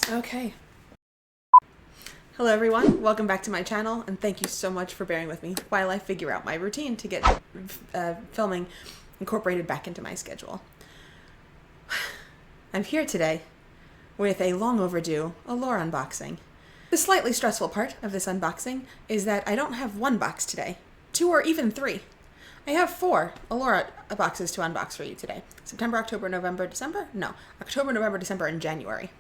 Okay. Hello everyone, welcome back to my channel, and thank you so much for bearing with me while I figure out my routine to get filming incorporated back into my schedule. I'm here today with a long overdue Allure unboxing. The slightly stressful part of this unboxing is that I don't have one box today, 2 or even 3. I have 4 Allure boxes to unbox for you today. September, October, November, December? No, October, November, December, and January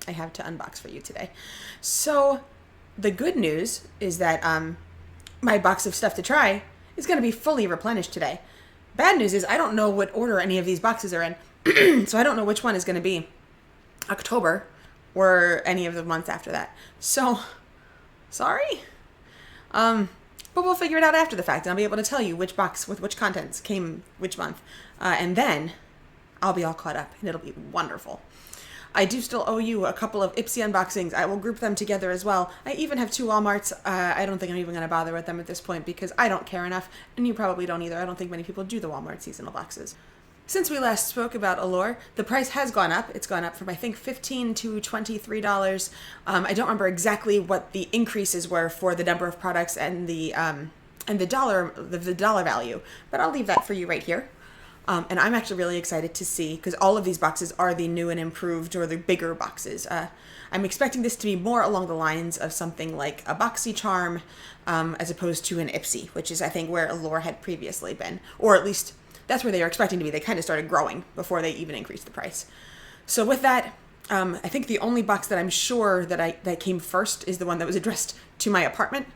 I have to unbox for you today. So the good news is that my box of stuff to try is going to be fully replenished today. Bad news is I don't know what order any of these boxes are in, so I don't know which one is going to be October or any of the months after that. So, sorry. But we'll figure it out after the fact, and I'll be able to tell you which box with which contents came which month. And then I'll be all caught up, and it'll be wonderful. I do still owe you a couple of Ipsy unboxings. I will group them together as well. I even have 2 Walmarts. I don't think I'm even going to bother with them at this point because I don't care enough, and you probably don't either. I don't think many people do the Walmart seasonal boxes. Since we last spoke about Allure, the price has gone up. It's gone up from, I think, $15 to $23. I don't remember exactly what the increases were for the number of products and the dollar value, but I'll leave that for you right here. And I'm actually really excited to see, because all of these boxes are the new and improved, or the bigger boxes. I'm expecting this to be more along the lines of something like a BoxyCharm, as opposed to an Ipsy, which is, I think, where Allure had previously been. Or at least, that's where they were expecting to be. They kind of started growing before they even increased the price. So with that, I think the only box that I'm sure that came first is the one that was addressed to my apartment,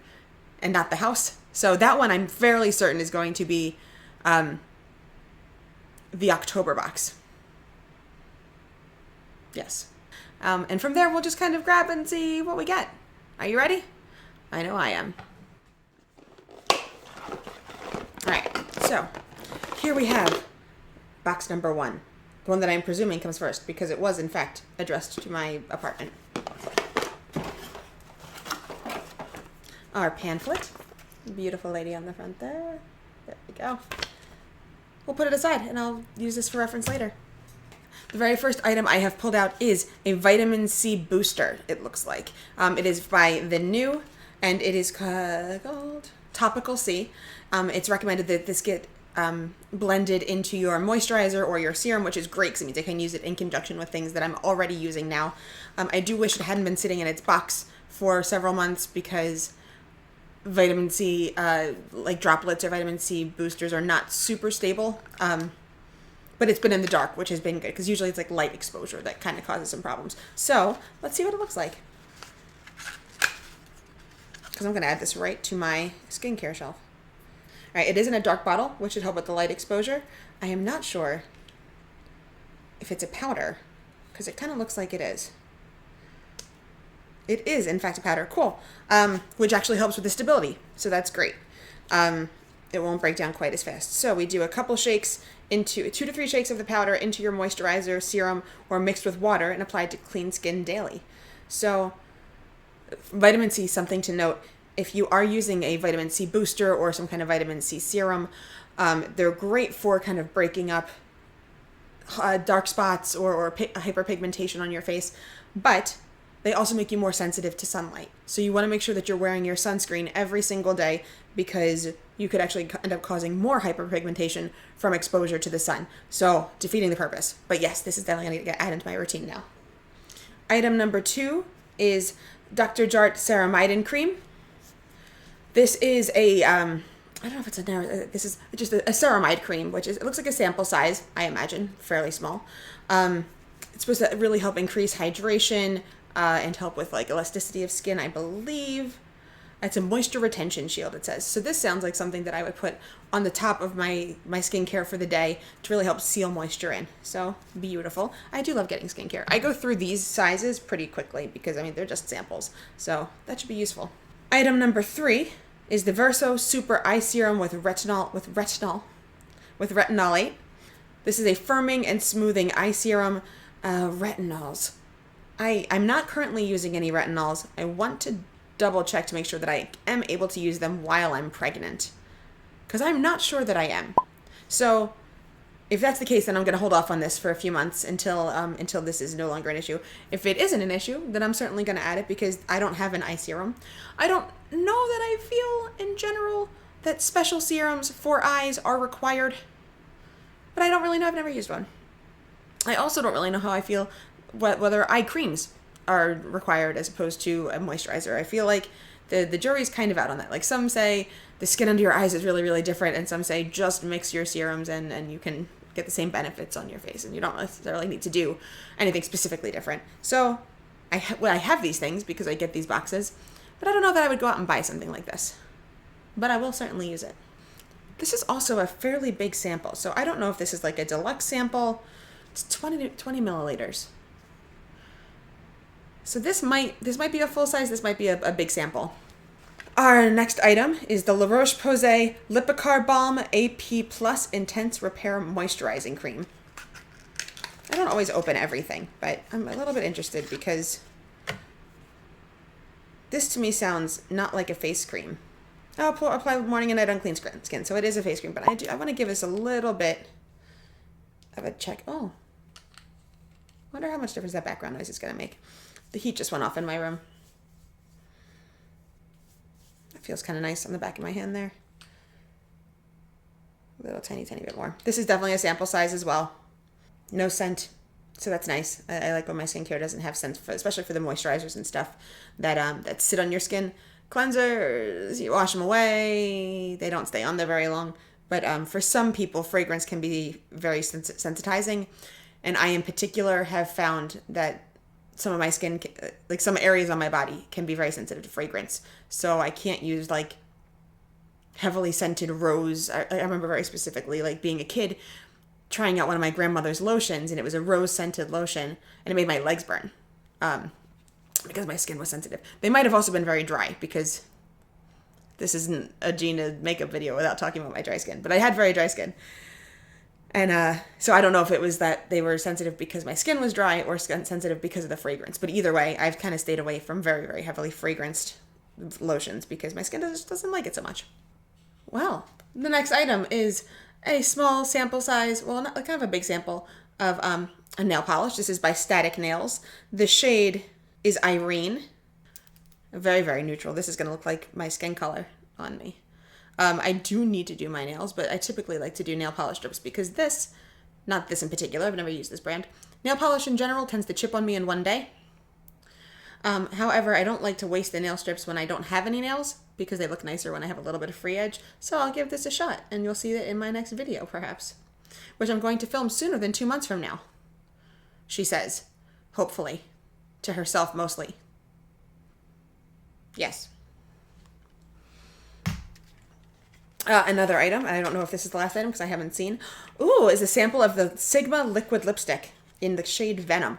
and not the house. So that one I'm fairly certain is going to be the October box. Yes. And from there, we'll just kind of grab and see what we get. Are you ready? I know I am. All right. So here we have box number 1. The one that I'm presuming comes first because it was, in fact, addressed to my apartment. Our pamphlet. Beautiful lady on the front there. There we go. We'll put it aside, and I'll use this for reference later. The very first item I have pulled out is a vitamin C booster, it looks like. It is by the new, and it is called Topical C. It's recommended that this get blended into your moisturizer or your serum, which is great because it means I can use it in conjunction with things that I'm already using now. I do wish it hadn't been sitting in its box for several months because vitamin C, like droplets or vitamin C boosters are not super stable. But it's been in the dark, which has been good because usually it's like light exposure that kind of causes some problems. So let's see what it looks like. Because I'm going to add this right to my skincare shelf. All right, it is in a dark bottle, which should help with the light exposure. I am not sure if it's a powder because it kind of looks like it is. It is, in fact, a powder. Cool. Which actually helps with the stability. So that's great. It won't break down quite as fast. So we do a couple shakes into 2 to 3 shakes of the powder into your moisturizer, serum, or mixed with water and applied to clean skin daily. So vitamin C, something to note. If you are using a vitamin C booster or some kind of vitamin C serum, they're great for kind of breaking up dark spots or hyperpigmentation on your face. But they also make you more sensitive to sunlight. So you want to make sure that you're wearing your sunscreen every single day because you could actually end up causing more hyperpigmentation from exposure to the sun. So defeating the purpose. But yes, this is definitely going to get added into my routine now. Item number 2 is Dr. Jart Ceramide cream. This is a, I don't know if it's this is just a ceramide cream, which is, it looks like a sample size, I imagine, fairly small. It's supposed to really help increase hydration, and help with like elasticity of skin, I believe. It's a moisture retention shield, it says. So this sounds like something that I would put on the top of my skincare for the day to really help seal moisture in. So beautiful. I do love getting skincare. I go through these sizes pretty quickly because, I mean, they're just samples. So that should be useful. Item number 3 is the Reverso Super Eye Serum with retinolate. This is a firming and smoothing eye serum. Retinols. I'm not currently using any retinols. I want to double check to make sure that I am able to use them while I'm pregnant, because I'm not sure that I am. So if that's the case, then I'm going to hold off on this for a few months until this is no longer an issue. If it isn't an issue, then I'm certainly going to add it because I don't have an eye serum. I don't know that I feel in general that special serums for eyes are required, but I don't really know. I've never used one. I also don't really know how I feel whether eye creams are required as opposed to a moisturizer. I feel like the jury's kind of out on that. Like some say the skin under your eyes is really, really different, and some say just mix your serums and you can get the same benefits on your face, and you don't necessarily need to do anything specifically different. So I have these things because I get these boxes, but I don't know that I would go out and buy something like this. But I will certainly use it. This is also a fairly big sample, so I don't know if this is like a deluxe sample. It's 20 milliliters. So this might be a full size, this might be a big sample. Our next item is the La Roche-Posay Lipicar Balm AP Plus Intense Repair Moisturizing Cream. I don't always open everything, but I'm a little bit interested because this to me sounds not like a face cream. I'll apply morning and night on clean skin, so it is a face cream, but I want to give this a little bit of a check. Oh, wonder how much difference that background noise is going to make. The heat just went off in my room. It feels kind of nice on the back of my hand there. A little tiny bit more. This is definitely a sample size as well. No scent, so that's nice. I like when my skincare doesn't have scent, especially for the moisturizers and stuff that sit on your skin. Cleansers, you wash them away. They don't stay on there very long. But for some people, fragrance can be very sensitizing. And I, in particular, have found that some of my skin, like some areas on my body, can be very sensitive to fragrance. So I can't use like heavily scented rose. I remember very specifically like being a kid trying out one of my grandmother's lotions, and it was a rose scented lotion, and it made my legs burn because my skin was sensitive. They might have also been very dry because this isn't a Gina makeup video without talking about my dry skin, but I had very dry skin. And so I don't know if it was that they were sensitive because my skin was dry or sensitive because of the fragrance. But either way, I've kind of stayed away from very, very heavily fragranced lotions because my skin just doesn't like it so much. Well, the next item is a small sample size, well, not kind of a big sample of a nail polish. This is by Static Nails. The shade is Irene. Very, very neutral. This is going to look like my skin color on me. I do need to do my nails, but I typically like to do nail polish strips because this, not this in particular, I've never used this brand. Nail polish in general tends to chip on me in one day. However, I don't like to waste the nail strips when I don't have any nails because they look nicer when I have a little bit of free edge. So I'll give this a shot and you'll see it in my next video perhaps, which I'm going to film sooner than 2 months from now. She says, hopefully, to herself mostly. Yes. Another item, I don't know if this is the last item because I haven't seen. Ooh, is a sample of the Sigma liquid lipstick in the shade Venom.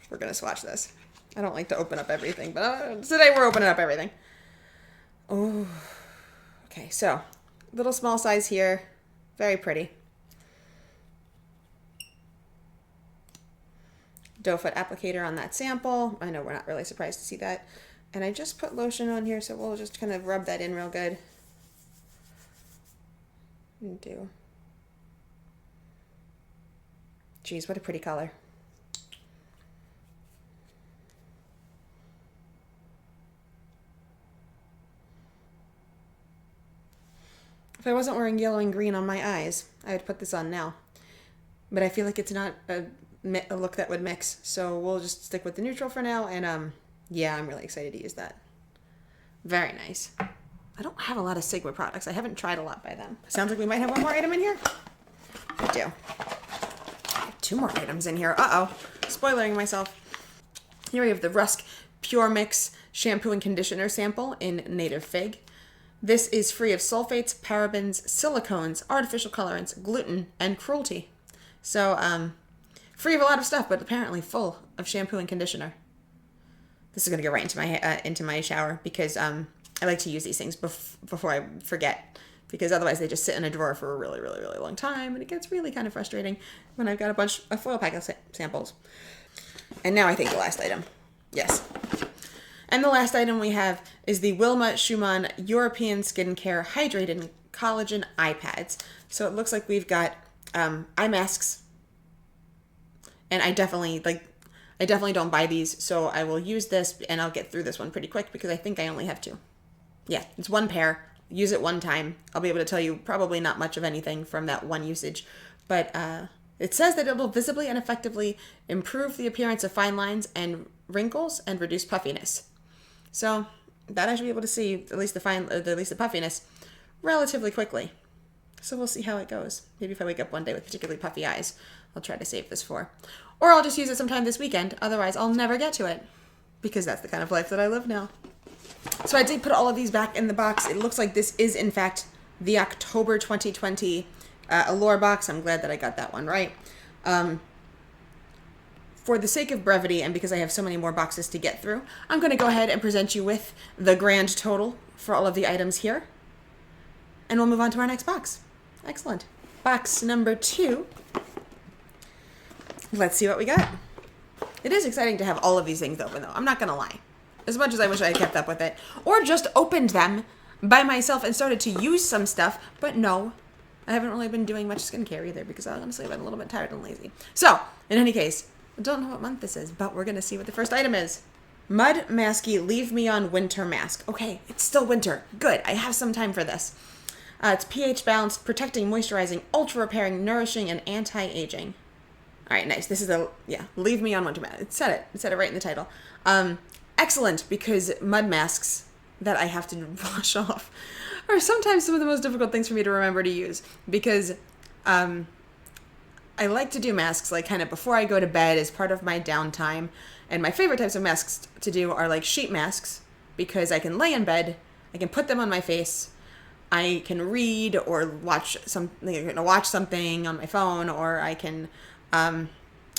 We're going to swatch this. I don't like to open up everything, but today we're opening up everything. Oh, okay, so little small size here. Very pretty. Doe foot applicator on that sample. I know we're not really surprised to see that. And I just put lotion on here, so we'll just kind of rub that in real good. Do. Geez, what a pretty color. If I wasn't wearing yellow and green on my eyes, I would put this on now. But I feel like it's not a look that would mix, so we'll just stick with the neutral for now, and yeah, I'm really excited to use that. Very nice. I don't have a lot of Sigma products. I haven't tried a lot by them. Sounds like we might have one more item in here. We do. I have 2 more items in here. Uh-oh. Spoilering myself. Here we have the Rusk Puremix Shampoo and Conditioner sample in Native Fig. This is free of sulfates, parabens, silicones, artificial colorants, gluten, and cruelty. So, free of a lot of stuff, but apparently full of shampoo and conditioner. This is going to go right into my shower because I like to use these things before I forget, because otherwise they just sit in a drawer for a really, really, really long time, and it gets really kind of frustrating when I've got a bunch of foil packet samples. And now I think the last item. Yes. And the last item we have is the Wilma Schumann European Skincare collagen eye pads. So it looks like we've got eye masks, and I definitely don't buy these, so I will use this and I'll get through this one pretty quick because I think I only have 2. Yeah, it's 1 pair. Use it 1 time. I'll be able to tell you probably not much of anything from that 1 usage, but it says that it will visibly and effectively improve the appearance of fine lines and wrinkles and reduce puffiness. So that I should be able to see at least the puffiness relatively quickly. So we'll see how it goes. Maybe if I wake up one day with particularly puffy eyes, I'll try to save this for. Or I'll just use it sometime this weekend. Otherwise, I'll never get to it because that's the kind of life that I live now. So I did put all of these back in the box. It looks like this is, in fact, the October 2020 Allure box. I'm glad that I got that one right. For the sake of brevity and because I have so many more boxes to get through, I'm going to go ahead and present you with the grand total for all of the items here. And we'll move on to our next box. Excellent. Box number 2. Let's see what we got. It is exciting to have all of these things open, though. I'm not going to lie. As much as I wish I had kept up with it. Or just opened them by myself and started to use some stuff. But no, I haven't really been doing much skincare either because honestly I've been a little bit tired and lazy. So, in any case, I don't know what month this is, but we're going to see what the first item is. Mud Masky Leave Me On Winter Mask. Okay, it's still winter. Good. I have some time for this. It's pH balanced, protecting, moisturizing, ultra repairing, nourishing, and anti-aging. All right, nice. This is Leave Me On Winter Mask. It said it right in the title. Excellent, because mud masks that I have to wash off are sometimes some of the most difficult things for me to remember to use because I like to do masks like kind of before I go to bed as part of my downtime. And my favorite types of masks to do are like sheet masks because I can lay in bed, I can put them on my face, I can read or watch something on my phone, or I can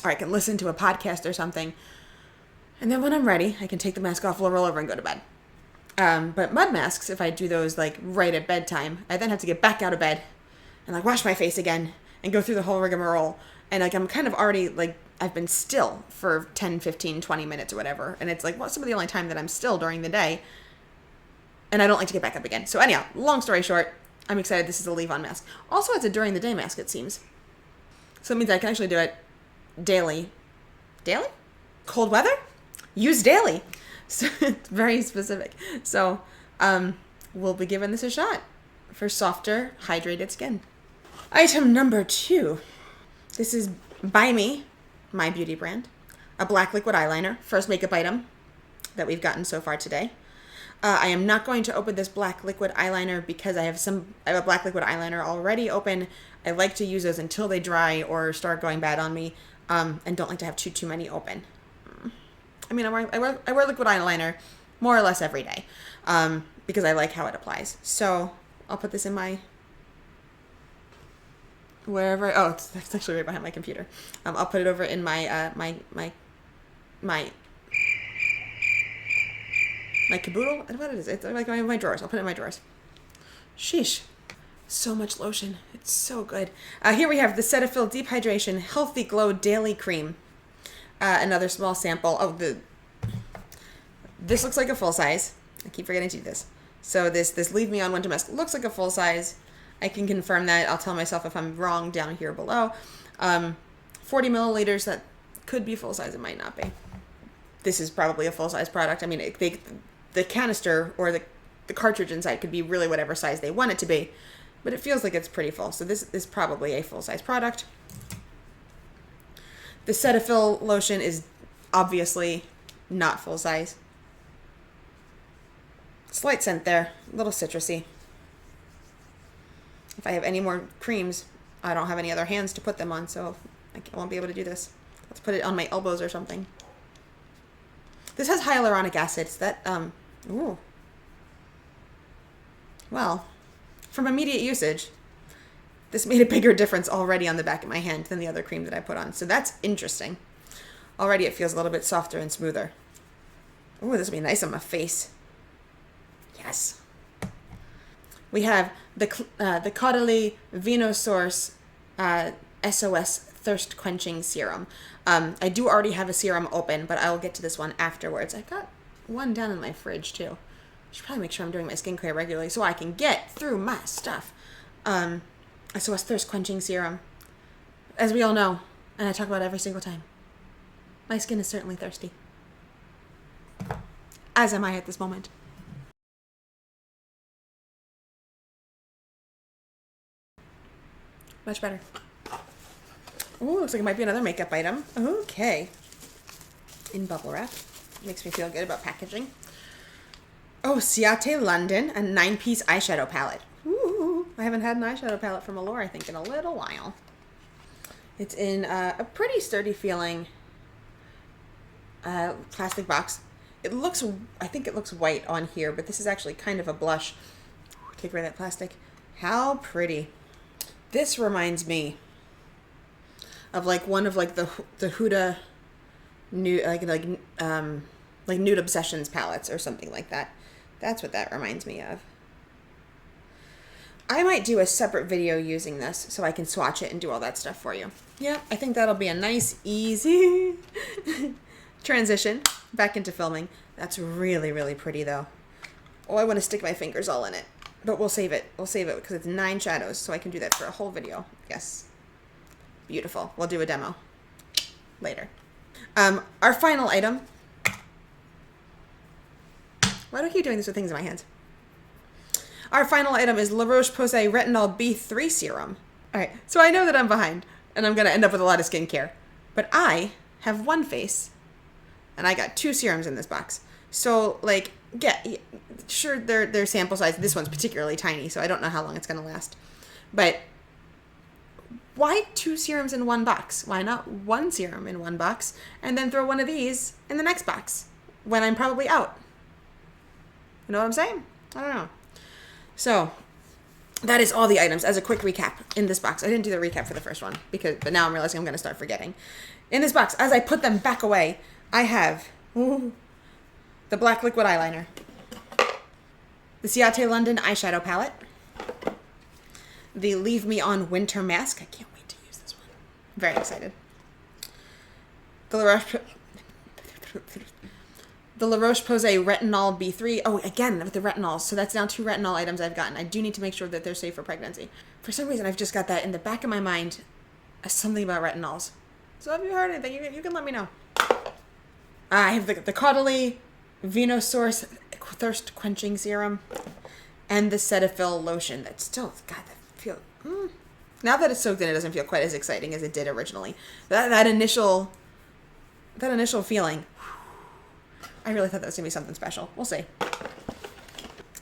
listen to a podcast or something. And then when I'm ready, I can take the mask off, roll over, and go to bed. But mud masks, if I do those like right at bedtime, I then have to get back out of bed and like wash my face again and go through the whole rigmarole. And like I'm kind of already like I've been still for 10, 15, 20 minutes or whatever. And it's like some of the only time that I'm still during the day. And I don't like to get back up again. So anyhow, long story short, I'm excited this is a leave-on mask. Also, it's a during the day mask, it seems. So it means I can actually do it daily. Daily? Cold weather? Use daily. So it's very specific. So we'll be giving this a shot for softer, hydrated skin. Item number 2. This is by me, my beauty brand. A black liquid eyeliner. First makeup item that we've gotten so far today. I am not going to open this black liquid eyeliner because I have a black liquid eyeliner already open. I like to use those until they dry or start going bad on me, and don't like to have too many open. I mean, I wear liquid eyeliner more or less every day because I like how it applies. So I'll put this in my wherever. It's actually right behind my computer. I'll put it over in my caboodle? What is it? It's like my drawers. I'll put it in my drawers. Sheesh. So much lotion. It's so good. Here we have the Cetaphil Deep Hydration Healthy Glow Daily Cream. Another small sample. This looks like a full size. I keep forgetting to do this. So this Leave Me On Winter Mask looks like a full size. I can confirm that. I'll tell myself if I'm wrong down here below. 40 milliliters. That could be full size. It might not be. This is probably a full size product. I mean, the canister or the cartridge inside could be really whatever size they want it to be, but it feels like it's pretty full. So this is probably a full size product. The Cetaphil lotion is obviously not full size. Slight scent there, a little citrusy. If I have any more creams, I don't have any other hands to put them on, so I won't be able to do this. Let's put it on my elbows or something. This has hyaluronic acid. Is that, ooh. Well, from immediate usage, this made a bigger difference already on the back of my hand than the other cream that I put on. So that's interesting. Already it feels a little bit softer and smoother. Ooh, this will be nice on my face. Yes. We have the Caudalie Venosource SOS Thirst Quenching Serum. I do already have a serum open, but I will get to this one afterwards. I've got one down in my fridge too. I should probably make sure I'm doing my skincare regularly so I can get through my stuff. So a thirst quenching serum. As we all know, and I talk about every single time, my skin is certainly thirsty. As am I at this moment. Much better. Ooh, looks like it might be another makeup item. Okay. In bubble wrap. Makes me feel good about packaging. Oh, Ciate London, a 9-piece eyeshadow palette. Ooh, I haven't had an eyeshadow palette from Allure, I think, in a little while. It's in a pretty sturdy feeling plastic box. It looks, I think it looks white on here, but this is actually kind of a blush. Take away that plastic. How pretty. This reminds me of like one of like the Huda nude, like Nude Obsessions palettes or something like that. That's what that reminds me of. I might do a separate video using this so I can swatch it and do all that stuff for you. Yeah, I think that'll be a nice, easy transition back into filming. That's really, really pretty though. Oh, I want to stick my fingers all in it. But we'll save it. We'll save it because it's 9 shadows, so I can do that for a whole video. Yes. Beautiful. We'll do a demo later. Our final item. Why do I keep doing this with things in my hands? Our final item is La Roche-Posay Retinol B3 Serum. All right, so I know that I'm behind, and I'm going to end up with a lot of skincare. But I have one face, and I got 2 serums in this box. So, like, yeah, sure, they're sample size. This one's particularly tiny, so I don't know how long it's going to last. But why 2 serums in one box? Why not 1 serum in one box, and then throw one of these in the next box when I'm probably out? You know what I'm saying? I don't know. So that is all the items as a quick recap in this box. I didn't do the recap for the first one but now I'm realizing I'm going to start forgetting. In this box, as I put them back away, I have the black liquid eyeliner, the Ciate London eyeshadow palette, the Leave Me On winter mask. I can't wait to use this one. I'm very excited. The La Roche-Posay Retinol B3. Oh, again, with the retinols. So that's now 2 retinol items I've gotten. I do need to make sure that they're safe for pregnancy. For some reason, I've just got that in the back of my mind as something about retinols. So if you heard anything, you can let me know. I have the Caudalie Venom Thirst Quenching Serum and the Cetaphil Lotion. That still, God, that feel... Now that it's soaked in, it doesn't feel quite as exciting as it did originally. That initial feeling... I really thought that was going to be something special. We'll see. All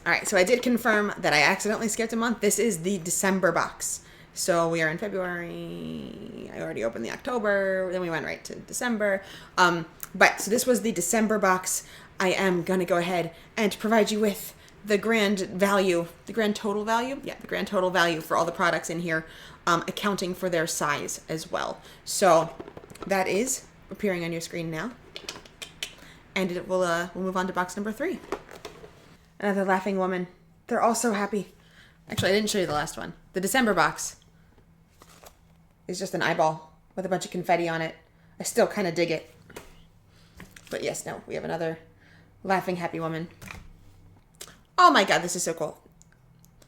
right, so I did confirm that I accidentally skipped a month. This is the December box. So we are in February. I already opened the October. Then we went right to December. But so this was the December box. I am going to go ahead and provide you with the grand value, the grand total value. Yeah, the grand total value for all the products in here, accounting for their size as well. So that is appearing on your screen now. And it will we'll move on to box number 3. Another laughing woman. They're all so happy. Actually, I didn't show you the last one. The December box is just an eyeball with a bunch of confetti on it. I still kind of dig it. But yes, no, we have another laughing happy woman. Oh my God, this is so cool.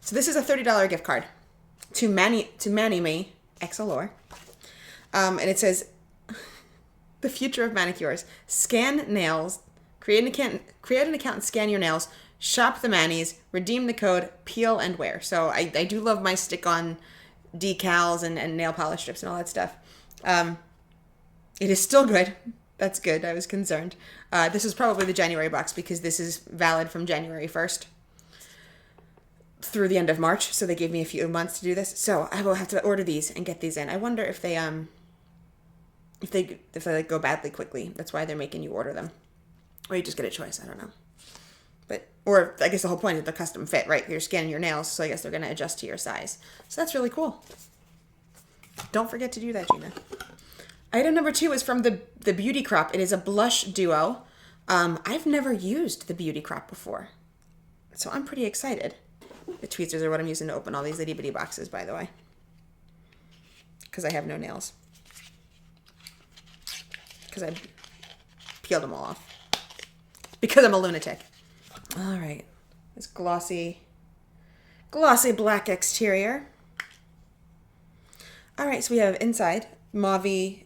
So this is a $30 gift card to Mani ex Allure. And it says, the future of manicures. Scan nails. Create an account and scan your nails. Shop the manis. Redeem the code. Peel and wear. So I do love my stick-on decals and nail polish strips and all that stuff. It is still good. That's good. I was concerned. This is probably the January box because this is valid from January 1st through the end of March. So they gave me a few months to do this. So I will have to order these and get these in. I wonder if they if they like go badly quickly. That's why they're making you order them. Or you just get a choice. I don't know. Or I guess the whole point is the custom fit, right? You're scanning your nails, so I guess they're going to adjust to your size. So that's really cool. Don't forget to do that, Gina. Item number 2 is from the Beauty Crop. It is a blush duo. I've never used the Beauty Crop before. So I'm pretty excited. The tweezers are what I'm using to open all these itty bitty boxes, by the way. Because I have no nails. Because I peeled them all off. Because I'm a lunatic. All right. This glossy black exterior. All right, so we have inside mauvey,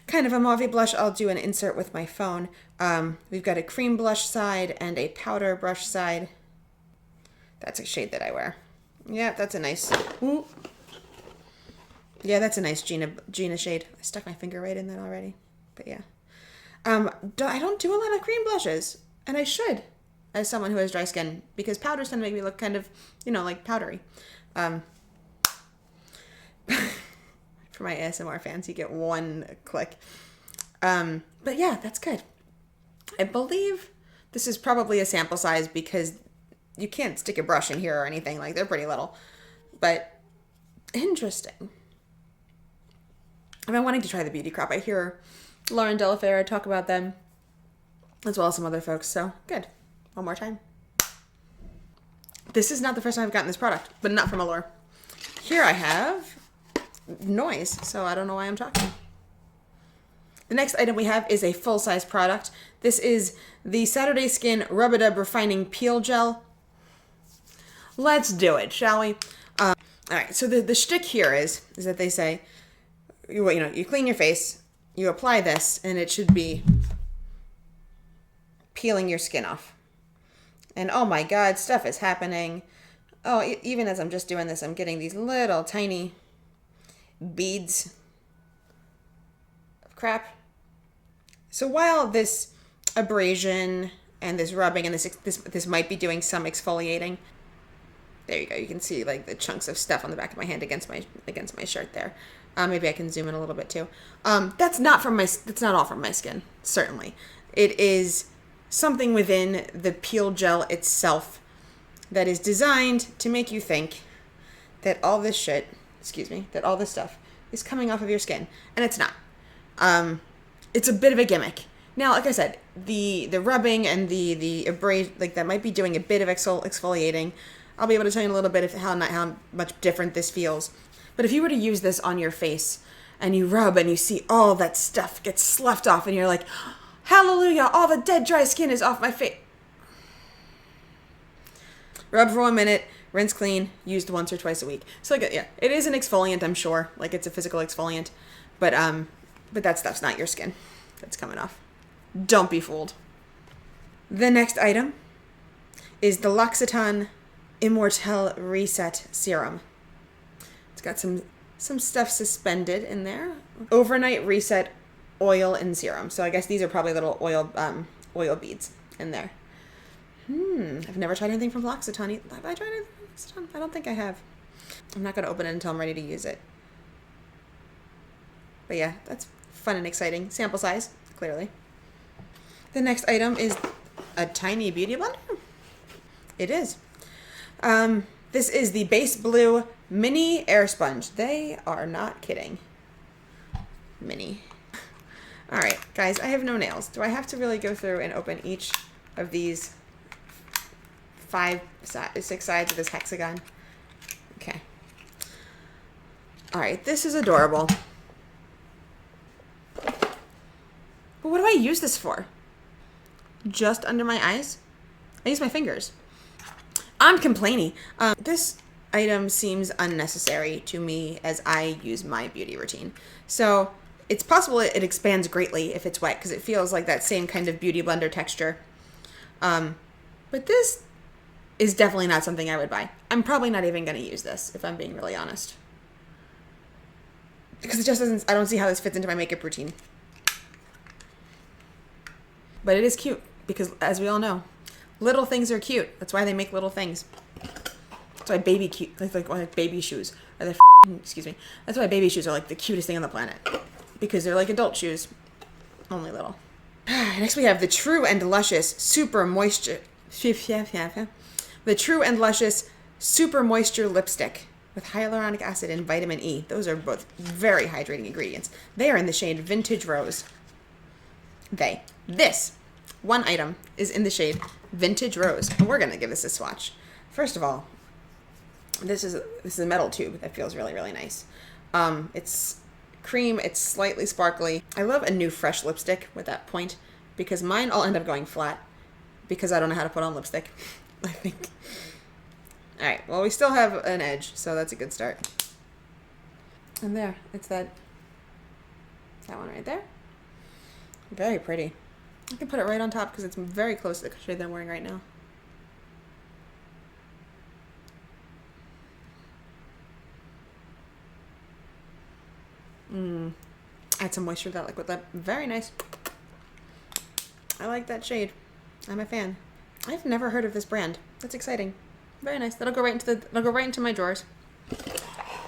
kind of a mauvey blush. I'll do an insert with my phone. We've got a cream blush side and a powder brush side. That's a shade that I wear. Yeah, that's a nice. Ooh. Yeah, that's a nice Gina shade. I stuck my finger right in that already. But yeah. I don't do a lot of cream blushes, and I should, as someone who has dry skin, because powders tend to make me look kind of, like powdery. For my ASMR fans, you get one click. But yeah, that's good. I believe this is probably a sample size because you can't stick a brush in here or anything. Like, they're pretty little. But interesting. I've been wanting to try the beauty crop. I hear Lauren Delafair talk about them, as well as some other folks. So, good. One more time. This is not the first time I've gotten this product, but not from Allure. Here I have noise, so I don't know why I'm talking. The next item we have is a full-size product. This is the Saturday Skin Rub-A-Dub Refining Peel Gel. Let's do it, shall we? All right, so the shtick here is that they say, you clean your face, you apply this, and it should be peeling your skin off. And oh my God, stuff is happening. Oh, even as I'm just doing this, I'm getting these little tiny beads of crap. So while this abrasion and this rubbing and this might be doing some exfoliating, there you go. You can see like the chunks of stuff on the back of my hand against my shirt there. Maybe I can zoom in a little bit too. That's not all from my skin. Certainly, it is something within the peel gel itself that is designed to make you think that all this stuff is coming off of your skin, and it's not. It's a bit of a gimmick. Now, like I said, the rubbing and the abrasion, like that might be doing a bit of exfoliating. I'll be able to tell you in a little bit of how much different this feels. But if you were to use this on your face and you rub and you see all that stuff gets sloughed off and you're like, hallelujah, all the dead dry skin is off my face. Rub for 1 minute, rinse clean, used once or twice a week. So like, yeah, it is an exfoliant, I'm sure. Like, it's a physical exfoliant. But that stuff's not your skin that's coming off. Don't be fooled. The next item is the L'Occitane Immortelle Reset Serum. It's got some stuff suspended in there. Overnight Reset Oil and Serum. So I guess these are probably little oil beads in there. I've never tried anything from L'Occitane. Have I tried anything from L'Occitane? I don't think I have. I'm not going to open it until I'm ready to use it. But yeah, that's fun and exciting. Sample size, clearly. The next item is a tiny beauty blender. It is. This is the Base Blue Mini Air Sponge. They are not kidding. Mini. All right, guys, I have no nails. Do I have to really go through and open each of these 6 sides of this hexagon? Okay. All right, this is adorable. But what do I use this for? Just under my eyes? I use my fingers. I'm complaining. This item seems unnecessary to me as I use my beauty routine. So it's possible it expands greatly if it's wet because it feels like that same kind of beauty blender texture. But this is definitely not something I would buy. I'm probably not even going to use this if I'm being really honest. Because it just doesn't, I don't see how this fits into my makeup routine. But it is cute because, as we all know, little things are cute. That's why they make little things. That's why like baby shoes are the excuse me. That's why baby shoes are like the cutest thing on the planet because they're like adult shoes, only little. Next we have the True and Luscious Super Moisture. The True and Luscious Super Moisture Lipstick with hyaluronic acid and vitamin E. Those are both very hydrating ingredients. They are in the shade Vintage Rose. This one item is in the shade Vintage Rose, and we're gonna give this a swatch. First of all, this is a metal tube that feels really, really nice. It's cream, it's slightly sparkly. I love a new fresh lipstick with that point because mine all end up going flat because I don't know how to put on lipstick, I think. All right, well, we still have an edge, so that's a good start. And there, it's that one right there. Very pretty. I can put it right on top because it's very close to the shade that I'm wearing right now. Add some moisture to that liquid lip. Very nice. I like that shade. I'm a fan. I've never heard of this brand. That's exciting. Very nice. That'll go right into my drawers.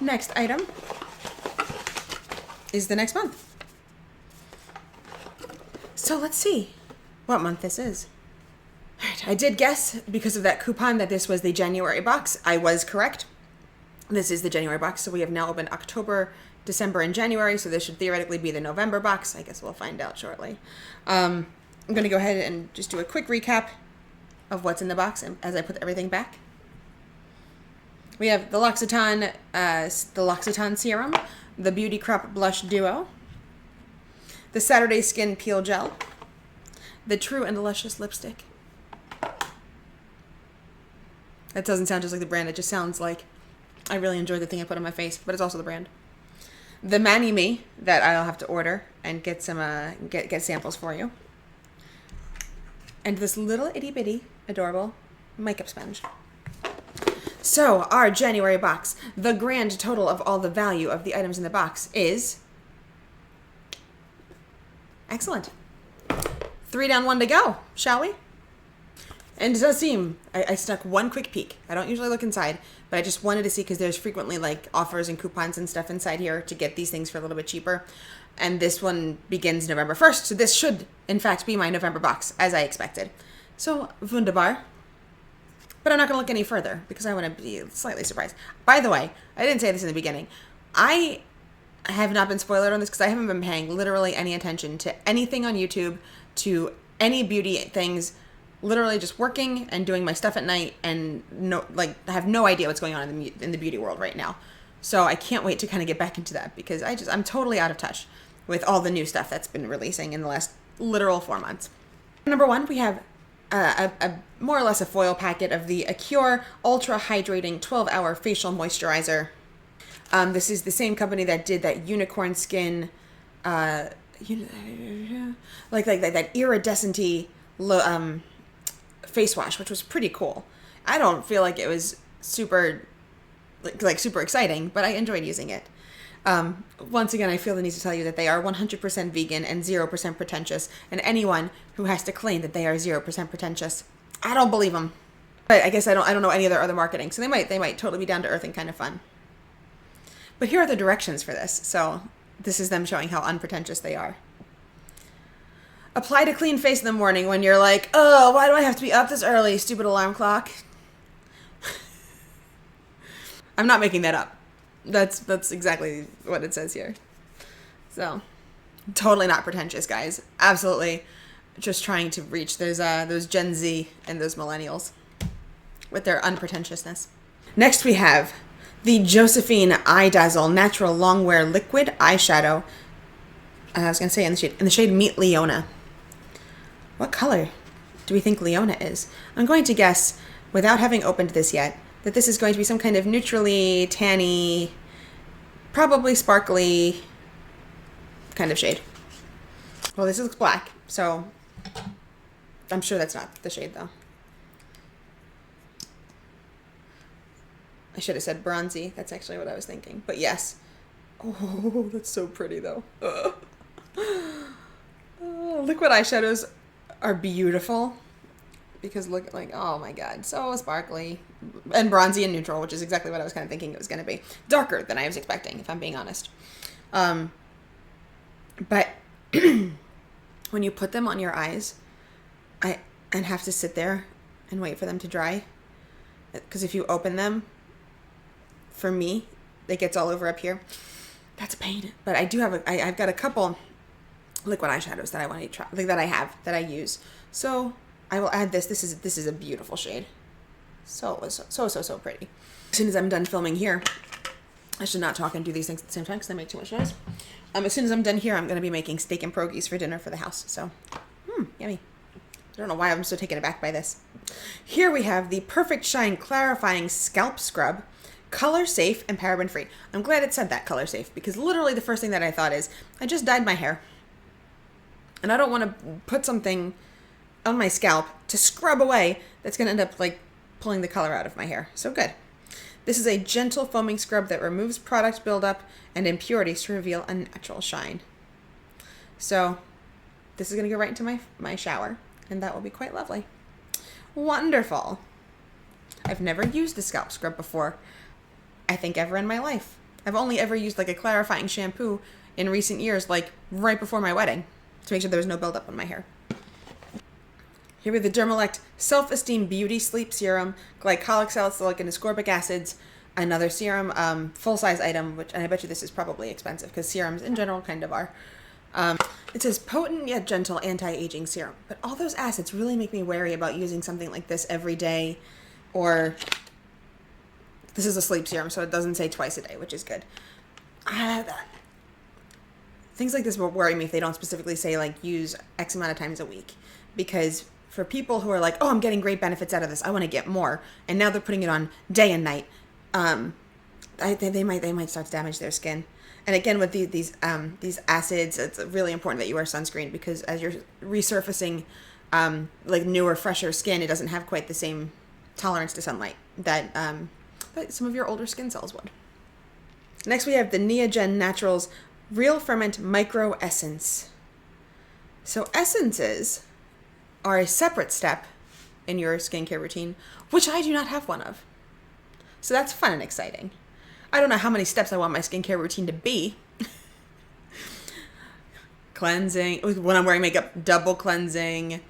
Next item is the next month. So let's see what month this is. All right, I did guess because of that coupon that this was the January box. I was correct. This is the January box, so we have now opened October, December, and January, so this should theoretically be the November box. I guess we'll find out shortly. I'm going to go ahead and just do a quick recap of what's in the box as I put everything back. We have the L'Occitane Serum, the Beauty Crop Blush Duo, the Saturday Skin Peel Gel, the True and Luscious Lipstick. That doesn't sound just like the brand, it just sounds like I really enjoyed the thing I put on my face, but it's also the brand. The Mani Me that I'll have to order and get some get samples for you. And this little itty bitty adorable makeup sponge. So our January box, the grand total of all the value of the items in the box is excellent. 3 down, 1 to go, shall we? And it does seem, I snuck one quick peek. I don't usually look inside, but I just wanted to see because there's frequently like offers and coupons and stuff inside here to get these things for a little bit cheaper. And this one begins November 1st, so this should, in fact, be my November box, as I expected. So, wunderbar. But I'm not going to look any further because I want to be slightly surprised. By the way, I didn't say this in the beginning. I have not been spoiled on this because I haven't been paying literally any attention to anything on YouTube, to any beauty things, literally just working and doing my stuff at night and I have no idea what's going on in the beauty world right now. So I can't wait to kind of get back into that because I'm totally out of touch with all the new stuff that's been releasing in the last literal 4 months. Number 1, we have a more or less a foil packet of the Allure Ultra Hydrating 12-Hour Facial Moisturizer. This is the same company that did that unicorn skin, like that iridescent-y face wash, which was pretty cool. I don't feel like it was super exciting, but I enjoyed using it. Once again, I feel the need to tell you that they are 100% vegan and 0% pretentious, and anyone who has to claim that they are 0% pretentious, I don't believe them. But I guess I don't know any other marketing, so they might totally be down to earth and kind of fun. But here are the directions for this. So this is them showing how unpretentious they are. Apply to clean face in the morning when you're like, oh, why do I have to be up this early, stupid alarm clock? I'm not making that up. That's exactly what it says here. So, totally not pretentious, guys. Absolutely just trying to reach those Gen Z and those millennials with their unpretentiousness. Next we have the Josephine Eye Dazzle Natural Longwear Liquid Eyeshadow. I was going to say in the shade Meet Leona. What color do we think Leona is? I'm going to guess, without having opened this yet, that this is going to be some kind of neutrally tanny, probably sparkly kind of shade. Well, this looks black, so I'm sure that's not the shade, though. I should have said bronzy. That's actually what I was thinking. But yes. Oh, that's so pretty, though. Liquid eyeshadows are beautiful because look, like, oh my god, so sparkly and bronzy and neutral, which is exactly what I was kind of thinking it was going to be. Darker than I was expecting, if I'm being honest. But when you put them on your eyes and have to sit there and wait for them to dry, because if you open them, for me, it gets all over up here. That's a pain. But I do have I've got a couple liquid eyeshadows that I want to try, like that I use. So I will add this. This is a beautiful shade. So pretty. As soon as I'm done filming here, I should not talk and do these things at the same time because they make too much noise. As soon as I'm done here, I'm going to be making steak and pierogies for dinner for the house. So, yummy. I don't know why I'm so taken aback by this. Here we have the Perfect Shine Clarifying Scalp Scrub, color safe and paraben free. I'm glad it said that, color safe, because literally the first thing that I thought is, I just dyed my hair and I don't want to put something on my scalp to scrub away that's going to end up like pulling the color out of my hair. So good. This is a gentle foaming scrub that removes product buildup and impurities to reveal a natural shine. So this is going to go right into my shower, and that will be quite lovely. Wonderful. I've never used the scalp scrub before, I think, ever in my life. I've only ever used like a clarifying shampoo in recent years, like right before my wedding, to make sure there was no buildup on my hair. Here we have the Dermalect Self-Esteem Beauty Sleep Serum, glycolic salicylic and ascorbic acids, another serum, full-size item, and I bet you this is probably expensive because serums in general kind of are. It says potent yet gentle anti-aging serum, but all those acids really make me wary about using something like this every day, or this is a sleep serum, so it doesn't say twice a day, which is good. Things like this will worry me if they don't specifically say like use X amount of times a week, because for people who are like, oh, I'm getting great benefits out of this, I want to get more, and now they're putting it on day and night, they might start to damage their skin. And again, with these acids, it's really important that you wear sunscreen, because as you're resurfacing like newer, fresher skin, it doesn't have quite the same tolerance to sunlight that some of your older skin cells would. Next, we have the Neogen Naturals Real Ferment Micro Essence. So essences are a separate step in your skincare routine, which I do not have one of. So that's fun and exciting. I don't know how many steps I want my skincare routine to be. Cleansing, when I'm wearing makeup, double cleansing,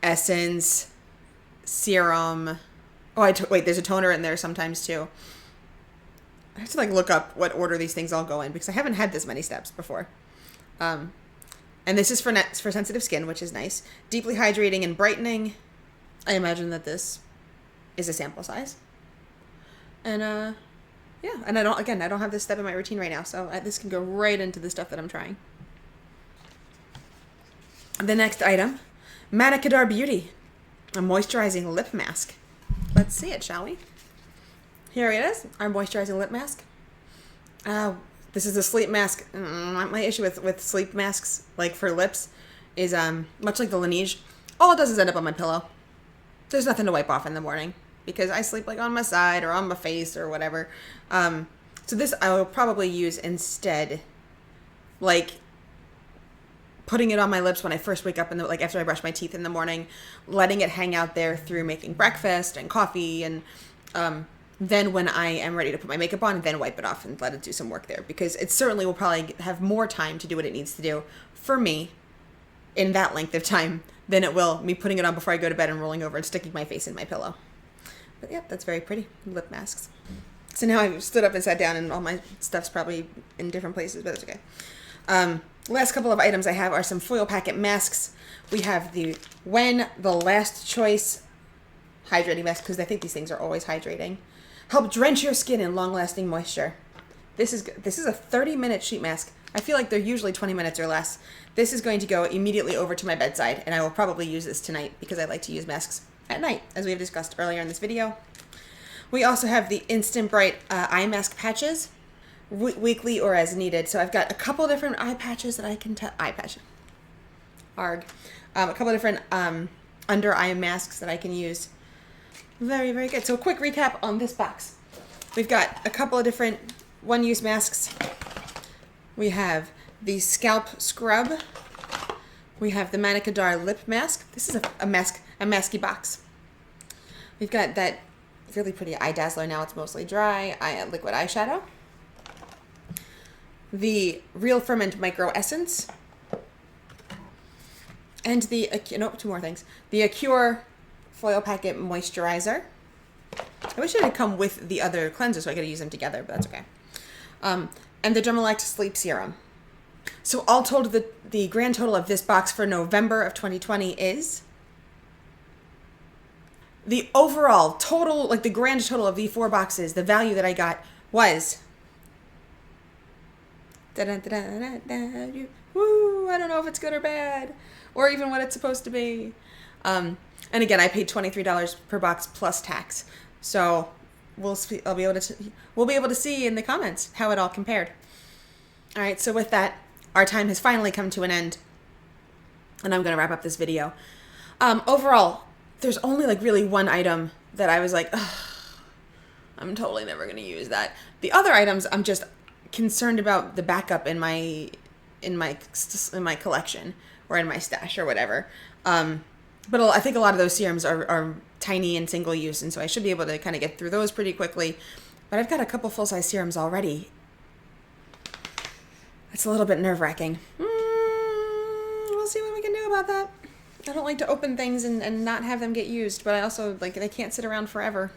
essence, serum. Oh, wait, there's a toner in there sometimes too. I have to like look up what order these things all go in, because I haven't had this many steps before. And this is for sensitive skin, which is nice. Deeply hydrating and brightening. I imagine that this is a sample size. And yeah, and I don't have this step in my routine right now, so this can go right into the stuff that I'm trying. The next item, Manicadar Beauty, a moisturizing lip mask. Let's see it, shall we? Here it is, our moisturizing lip mask. This is a sleep mask. My issue with sleep masks, like for lips, is much like the Laneige. All it does is end up on my pillow. There's nothing to wipe off in the morning, because I sleep like on my side or on my face or whatever. So this I will probably use instead, like putting it on my lips when I first wake up like after I brush my teeth in the morning, letting it hang out there through making breakfast and coffee, and then when I am ready to put my makeup on, then wipe it off and let it do some work there, because it certainly will probably have more time to do what it needs to do for me in that length of time than it will me putting it on before I go to bed and rolling over and sticking my face in my pillow. But yeah, that's very pretty. Lip masks. So now I've stood up and sat down, and all my stuff's probably in different places, but it's okay. Last couple of items I have are some foil packet masks. We have the Last Choice hydrating mask, because I think these things are always hydrating. Help drench your skin in long-lasting moisture. This is a 30-minute sheet mask. I feel like they're usually 20 minutes or less. This is going to go immediately over to my bedside, and I will probably use this tonight, because I like to use masks at night, as we have discussed earlier in this video. We also have the Instant Bright eye mask patches, weekly or as needed. So I've got a couple different eye patches that I can a couple different under eye masks that I can use. Very, very good. So a quick recap on this box. We've got a couple of different one-use masks. We have the scalp scrub. We have the Manicadar lip mask. This is a masky box. We've got that really pretty eye dazzler. Now it's mostly dry liquid eyeshadow. The Real Ferment Micro Essence. And two more things. The Allure Foil Packet Moisturizer. I wish it had come with the other cleanser so I could use them together, but that's okay. And the Dermalect Sleep Serum. So all told, the grand total of this box for November of 2020 is... The overall total, like the grand total of the 4 boxes, the value that I got was... Woo, I don't know if it's good or bad, or even what it's supposed to be. And again, I paid $23 per box plus tax. So we'll be able to see in the comments how it all compared. All right, so with that, our time has finally come to an end, and I'm going to wrap up this video. Overall, there's only like really one item that I was like, ugh, I'm totally never going to use that. The other items, I'm just concerned about the backup in my collection or in my stash or whatever. But I think a lot of those serums are tiny and single use, and so I should be able to kind of get through those pretty quickly. But I've got a couple full-size serums already. It's a little bit nerve-wracking. We'll see what we can do about that. I don't like to open things and not have them get used, but I also, like, they can't sit around forever.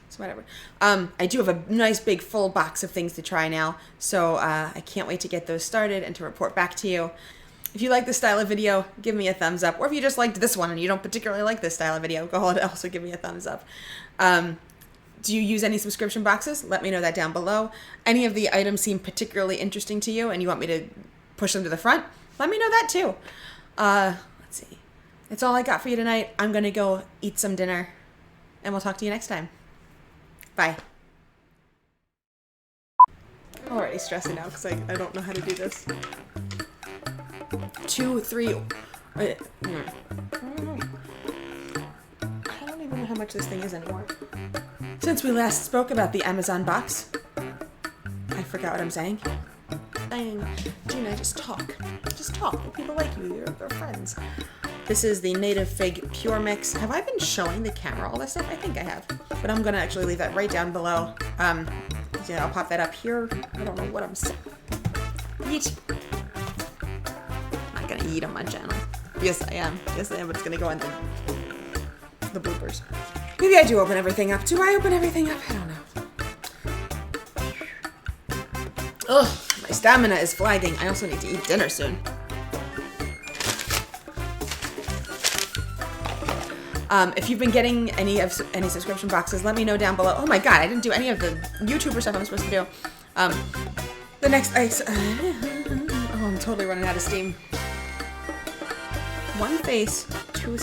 So whatever. I do have a nice big full box of things to try now, so I can't wait to get those started and to report back to you. If you like this style of video, give me a thumbs up. Or if you just liked this one and you don't particularly like this style of video, go ahead and also give me a thumbs up. Do you use any subscription boxes? Let me know that down below. Any of the items seem particularly interesting to you and you want me to push them to the front? Let me know that too. Let's see. That's all I got for you tonight. I'm going to go eat some dinner, and we'll talk to you next time. Bye. I'm already stressing out because I don't know how to do this. 2, 3. I don't even know how much this thing is anymore. Since we last spoke about the Amazon box, I forgot what I'm saying. Gina, just talk. Just talk. People like you. They're friends. This is the Native Fig Pure Mix. Have I been showing the camera all this stuff? I think I have. But I'm going to actually leave that right down below. Yeah, I'll pop that up here. I don't know what I'm saying. Yeet. I'm not going to eat on my channel. Yes, I am. Yes, I am, but it's going to go on the bloopers. Maybe I do open everything up. Do I open everything up? I don't know. Ugh, my stamina is flagging. I also need to eat dinner soon. If you've been getting any subscription boxes, let me know down below. Oh my god, I didn't do any of the YouTuber stuff I'm supposed to do. The next ice. Oh, I'm totally running out of steam. One face, two.